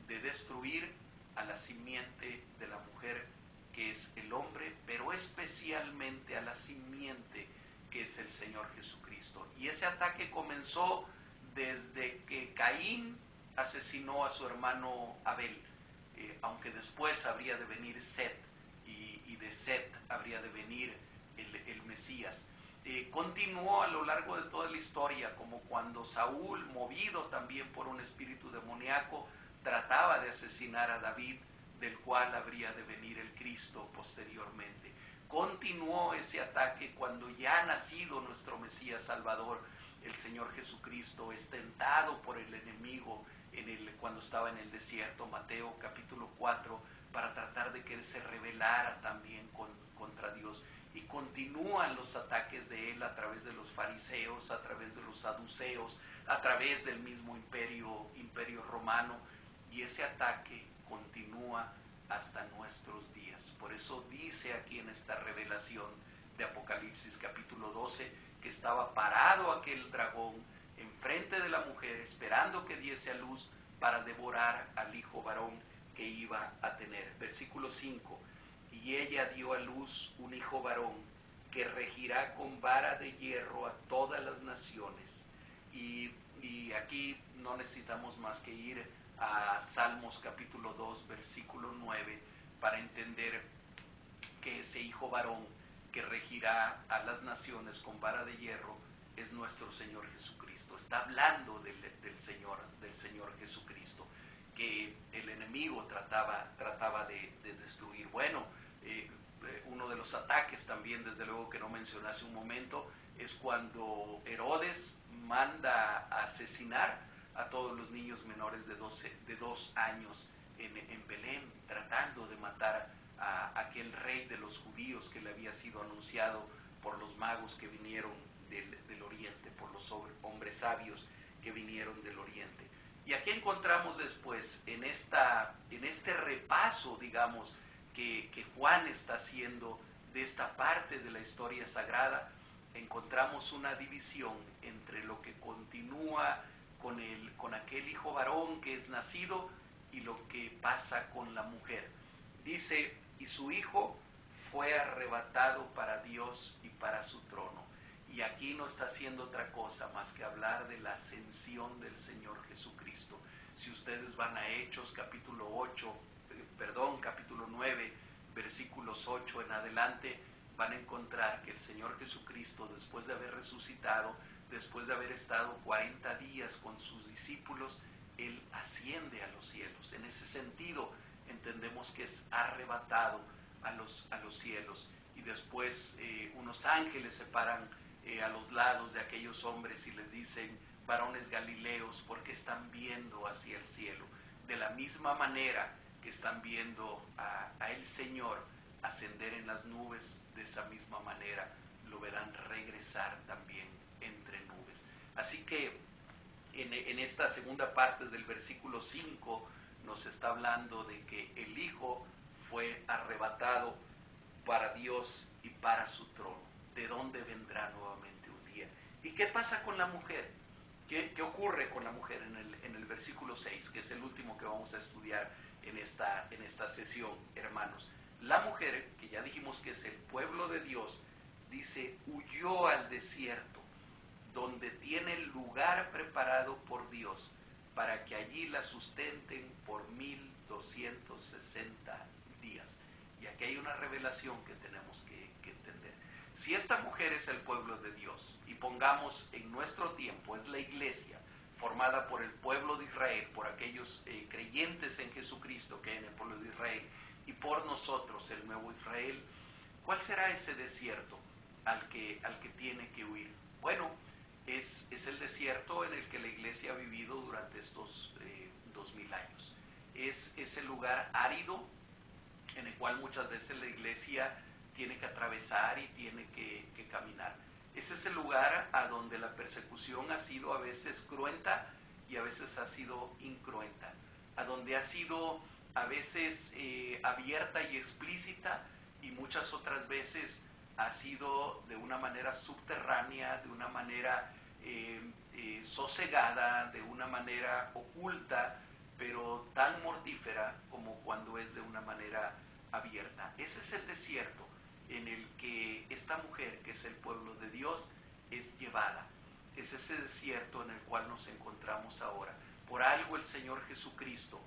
de destruir a la simiente de la mujer, que es el hombre, pero especialmente a la simiente que es el Señor Jesucristo. Y ese ataque comenzó desde que Caín asesinó a su hermano Abel, aunque después habría de venir Set, y de Set habría de venir el Mesías. Continuó a lo largo de toda la historia, como cuando Saúl, movido también por un espíritu demoníaco, trataba de asesinar a David, del cual habría de venir el Cristo posteriormente. Continuó ese ataque cuando ya ha nacido nuestro Mesías Salvador, el Señor Jesucristo, es tentado por el enemigo cuando estaba en el desierto, Mateo capítulo 4, para tratar de que él se rebelara también contra Dios. Y continúan los ataques de él a través de los fariseos, a través de los saduceos, a través del mismo imperio romano, y ese ataque continúa hasta nuestros días. Por eso dice aquí en esta revelación de Apocalipsis capítulo 12 que estaba parado aquel dragón enfrente de la mujer, esperando que diese a luz para devorar al hijo varón que iba a tener. Versículo 5: y ella dio a luz un hijo varón que regirá con vara de hierro a todas las naciones. Y aquí no necesitamos más que ir a Salmos capítulo 2 versículo 9 para entender que ese hijo varón que regirá a las naciones con vara de hierro es nuestro Señor Jesucristo. Está hablando del Señor Jesucristo, que el enemigo trataba de destruir. Bueno, uno de los ataques también, desde luego que no mencioné hace un momento, es cuando Herodes manda a asesinar a todos los niños menores de 2 años en Belén, tratando de matar a aquel rey de los judíos que le había sido anunciado por los magos que vinieron del oriente, por los hombres sabios que vinieron del oriente. Y aquí encontramos después, en este repaso, digamos, que Juan está haciendo de esta parte de la historia sagrada, encontramos una división entre lo que continúa con aquel hijo varón que es nacido y lo que pasa con la mujer. Dice, y su hijo fue arrebatado para Dios y para su trono. Y aquí no está haciendo otra cosa más que hablar de la ascensión del Señor Jesucristo. Si ustedes van a Hechos capítulo 9, versículos 8 en adelante, van a encontrar que el Señor Jesucristo, después de haber resucitado, después de haber estado 40 días con sus discípulos, Él asciende a los cielos. En ese sentido, entendemos que es arrebatado a los cielos. Y después unos ángeles se paran a los lados de aquellos hombres y les dicen, varones galileos, ¿por qué están viendo hacia el cielo? De la misma manera que están viendo a el Señor ascender en las nubes, de esa misma manera lo verán regresar también entre nubes. Así que en esta segunda parte del versículo 5 nos está hablando de que el Hijo fue arrebatado para Dios y para su trono, de donde vendrá nuevamente un día. ¿Y qué pasa con la mujer? ¿Qué ocurre con la mujer en el versículo 6, que es el último que vamos a estudiar en esta sesión, hermanos? La mujer, que ya dijimos que es el pueblo de Dios, dice, huyó al desierto, donde tiene el lugar preparado por Dios, para que allí la sustenten por 1260 días. Y aquí hay una revelación que tenemos que entender. Si esta mujer es el pueblo de Dios, y pongamos en nuestro tiempo, es la iglesia, formada por el pueblo de Israel, por aquellos creyentes en Jesucristo que hay en el pueblo de Israel, y por nosotros, el nuevo Israel, ¿cuál será ese desierto al que tiene que huir? Bueno, es el desierto en el que la iglesia ha vivido durante estos 2000 años. Es ese lugar árido en el cual muchas veces la iglesia tiene que atravesar y tiene que caminar. Es ese lugar a donde la persecución ha sido a veces cruenta y a veces ha sido incruenta, a donde ha sido a veces abierta y explícita, y muchas otras veces ha sido de una manera subterránea, de una manera sosegada, de una manera oculta, pero tan mortífera como cuando es de una manera abierta. Ese es el desierto en el que esta mujer, que es el pueblo de Dios, es llevada. Es ese desierto en el cual nos encontramos ahora. Por algo el Señor Jesucristo,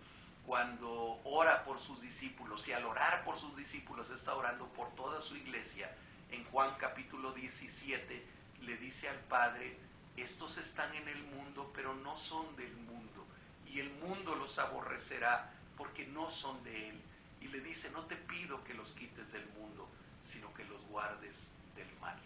cuando ora por sus discípulos, y al orar por sus discípulos está orando por toda su iglesia, en Juan capítulo 17 le dice al Padre: estos están en el mundo, pero no son del mundo, y el mundo los aborrecerá porque no son de él. Y le dice: no te pido que los quites del mundo, sino que los guardes del mal.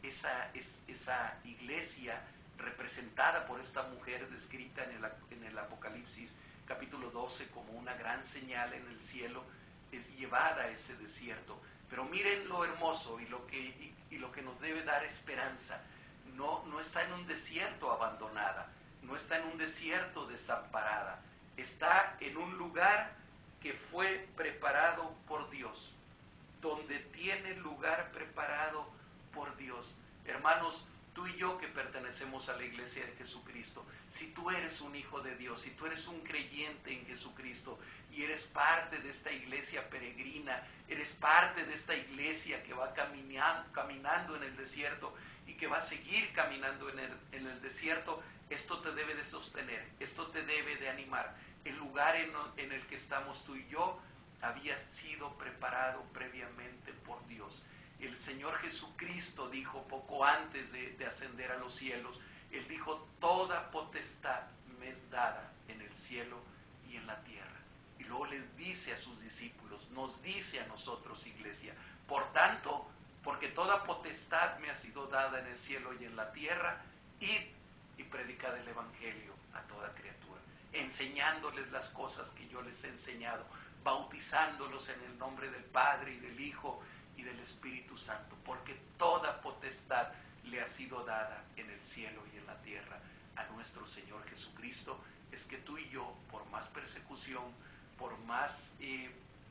Esa iglesia representada por esta mujer descrita en el Apocalipsis capítulo 12 como una gran señal en el cielo, es llevada a ese desierto. Pero miren lo hermoso y lo que nos debe dar esperanza. No está en un desierto abandonada, no está en un desierto desamparada, está en un lugar que fue preparado por Dios, donde tiene lugar preparado por Dios. Hermanos, tú y yo que pertenecemos a la iglesia de Jesucristo, si tú eres un hijo de Dios, si tú eres un creyente en Jesucristo y eres parte de esta iglesia peregrina, eres parte de esta iglesia que va caminando en el desierto y que va a seguir caminando en el desierto, esto te debe de sostener, esto te debe de animar. El lugar en el que estamos tú y yo había sido preparado previamente por Dios. El Señor Jesucristo dijo poco antes de ascender a los cielos, Él dijo: toda potestad me es dada en el cielo y en la tierra. Y luego les dice a sus discípulos, nos dice a nosotros, iglesia: por tanto, porque toda potestad me ha sido dada en el cielo y en la tierra, id y predicad el evangelio a toda criatura, enseñándoles las cosas que yo les he enseñado, bautizándolos en el nombre del Padre y del Hijo y del Espíritu Santo, porque toda potestad le ha sido dada en el cielo y en la tierra a nuestro Señor Jesucristo. Es que tú y yo, por más persecución, por más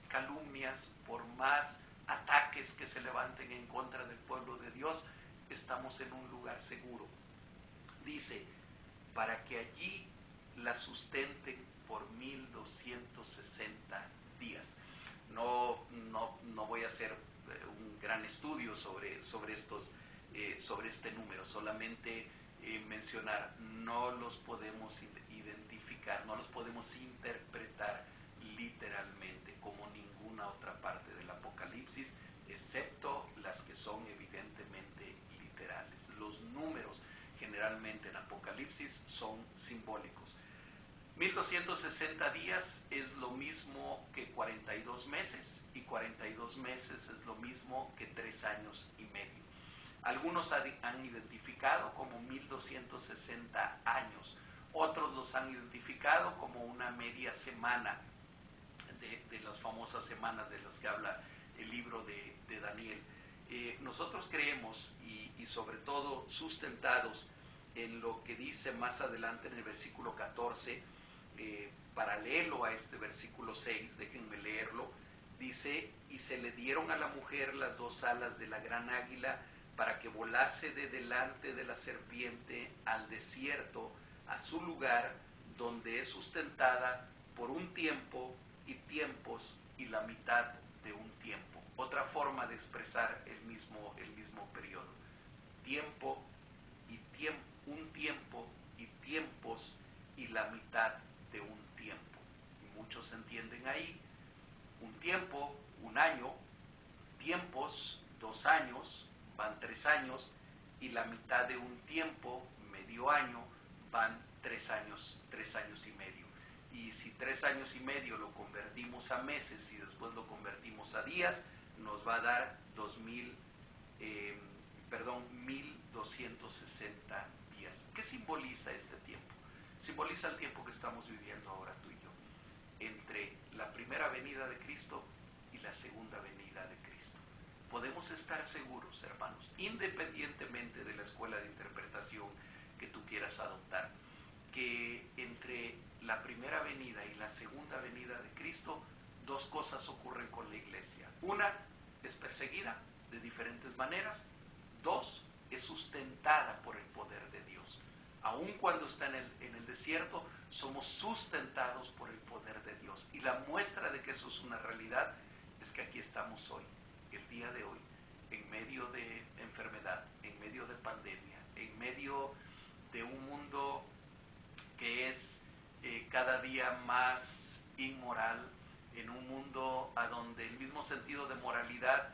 calumnias, por más ataques que se levanten en contra del pueblo de Dios, estamos en un lugar seguro. Dice: para que allí la sustenten por 1260 días. No voy a hacer un gran estudio sobre este número, solamente mencionar, no los podemos identificar, no los podemos interpretar literalmente como ninguna otra parte del Apocalipsis, excepto las que son evidentemente literales. Los números generalmente en Apocalipsis son simbólicos. 1260 días es lo mismo que 42 meses, y 42 meses es lo mismo que 3 años y medio. Algunos han identificado como 1260 años, otros los han identificado como una media semana de las famosas semanas de las que habla el libro de Daniel. Nosotros creemos, y sobre todo sustentados en lo que dice más adelante en el versículo 14, paralelo a este versículo 6, déjenme leerlo, dice: y se le dieron a la mujer las 2 alas de la gran águila para que volase de delante de la serpiente al desierto, a su lugar, donde es sustentada por un tiempo y tiempos y la mitad de un tiempo. Otra forma de expresar el mismo periodo. Tiempo y un tiempo y tiempos y la mitad de un tiempo. Y muchos entienden ahí un tiempo, un año, tiempos, 2 años, van 3 años, y la mitad de un tiempo, medio año, van 3 años y medio. Y si 3 años y medio lo convertimos a meses y después lo convertimos a días, nos va a dar 1260 días. ¿Qué simboliza este tiempo? Simboliza el tiempo que estamos viviendo ahora tú y yo, entre la primera venida de Cristo y la segunda venida de Cristo. Podemos estar seguros, hermanos, independientemente de la escuela de interpretación que tú quieras adoptar, que entre la primera venida y la segunda venida de Cristo, dos cosas ocurren con la iglesia. Una, es perseguida de diferentes maneras. Dos, es sustentada por el poder de Dios. Aun cuando está en el desierto, somos sustentados por el poder de Dios. Y la muestra de que eso es una realidad es que aquí estamos hoy, el día de hoy, en medio de enfermedad, en medio de pandemia, en medio de un mundo que es cada día más inmoral, en un mundo a donde el mismo sentido de moralidad